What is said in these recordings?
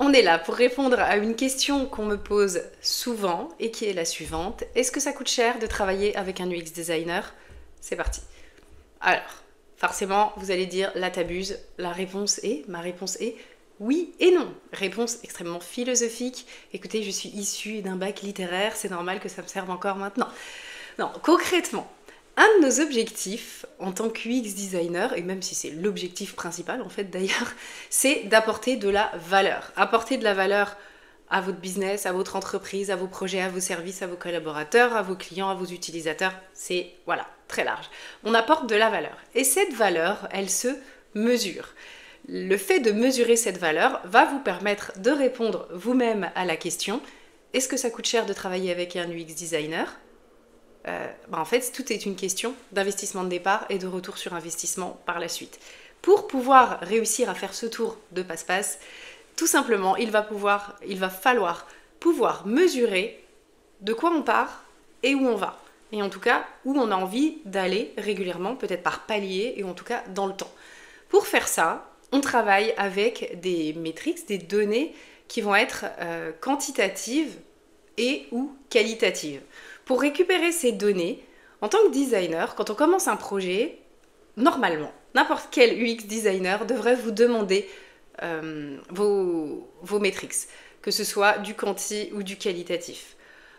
On est là pour répondre à une question qu'on me pose souvent et qui est la suivante. Est-ce que ça coûte cher de travailler avec un UX designer? C'est parti. Alors, forcément, vous allez dire, là t'abuses. Ma réponse est oui et non. Réponse extrêmement philosophique. Écoutez, je suis issue d'un bac littéraire, c'est normal que ça me serve encore maintenant. Non, concrètement, un de nos objectifs en tant que UX designer, et même si c'est l'objectif principal en fait d'ailleurs, c'est d'apporter de la valeur. Apporter de la valeur à votre business, à votre entreprise, à vos projets, à vos services, à vos collaborateurs, à vos clients, à vos utilisateurs. C'est, voilà, très large. On apporte de la valeur. Et cette valeur, elle se mesure. Le fait de mesurer cette valeur va vous permettre de répondre vous-même à la question: est-ce que ça coûte cher de travailler avec un UX designer? En fait, tout est une question d'investissement de départ et de retour sur investissement par la suite. Pour pouvoir réussir à faire ce tour de passe-passe, tout simplement, il va falloir pouvoir mesurer de quoi on part et où on va. Et en tout cas, où on a envie d'aller régulièrement, peut-être par palier, et en tout cas dans le temps. Pour faire ça, on travaille avec des métriques, des données qui vont être quantitatives et ou qualitatives. Pour récupérer ces données, en tant que designer, quand on commence un projet, normalement, n'importe quel UX designer devrait vous demander vos métriques, que ce soit du quanti ou du qualitatif.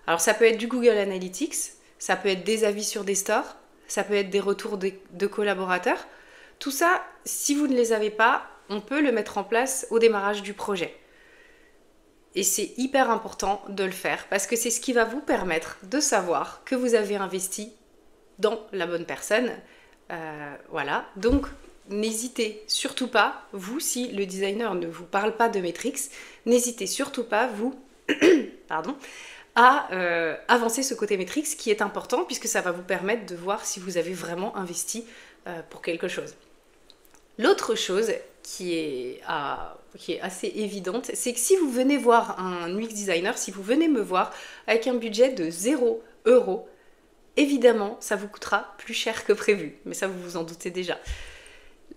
Alors ça peut être du Google Analytics, ça peut être des avis sur des stores, ça peut être des retours de collaborateurs. Tout ça, si vous ne les avez pas, on peut le mettre en place au démarrage du projet. Et c'est hyper important de le faire parce que c'est ce qui va vous permettre de savoir que vous avez investi dans la bonne personne. Voilà, donc n'hésitez surtout pas, vous, si le designer ne vous parle pas de métriques, n'hésitez surtout pas, vous, à avancer ce côté métriques qui est important puisque ça va vous permettre de voir si vous avez vraiment investi pour quelque chose. L'autre chose qui est assez évidente, c'est que si vous venez voir un UX designer, si vous venez me voir avec un budget de 0 €, évidemment, ça vous coûtera plus cher que prévu. Mais ça, vous vous en doutez déjà.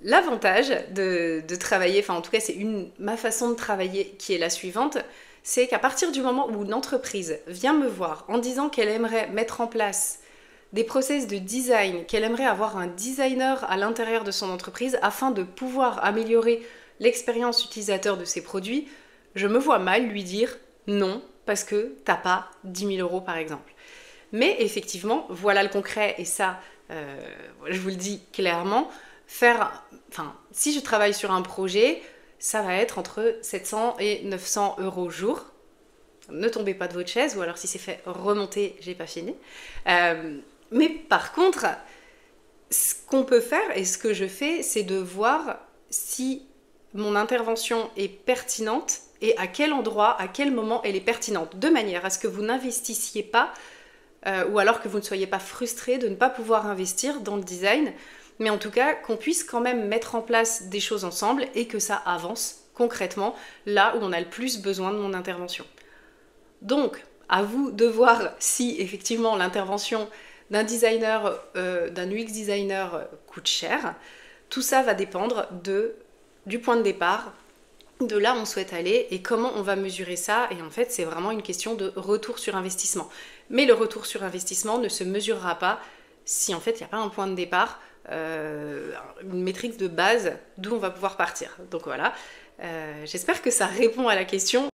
L'avantage de travailler, enfin en tout cas c'est ma façon de travailler qui est la suivante, c'est qu'à partir du moment où une entreprise vient me voir en disant qu'elle aimerait mettre en place des process de design, qu'elle aimerait avoir un designer à l'intérieur de son entreprise afin de pouvoir améliorer l'expérience utilisateur de ses produits, je me vois mal lui dire non parce que t'as pas 10 000 € par exemple. Mais effectivement, voilà le concret et ça, je vous le dis clairement, si je travaille sur un projet, ça va être entre 700 et 900 € jour. Ne tombez pas de votre chaise, ou alors si c'est fait remonter, j'ai pas fini. Mais par contre, ce qu'on peut faire et ce que je fais, c'est de voir si mon intervention est pertinente et à quel endroit, à quel moment elle est pertinente, de manière à ce que vous n'investissiez pas ou alors que vous ne soyez pas frustré de ne pas pouvoir investir dans le design, mais en tout cas qu'on puisse quand même mettre en place des choses ensemble et que ça avance concrètement là où on a le plus besoin de mon intervention. Donc, à vous de voir si effectivement l'intervention d'un designer, d'un UX designer coûte cher. Tout ça va dépendre du point de départ, de là où on souhaite aller et comment on va mesurer ça. Et en fait, c'est vraiment une question de retour sur investissement. Mais le retour sur investissement ne se mesurera pas si en fait il n'y a pas un point de départ, une métrique de base d'où on va pouvoir partir. Donc voilà, j'espère que ça répond à la question.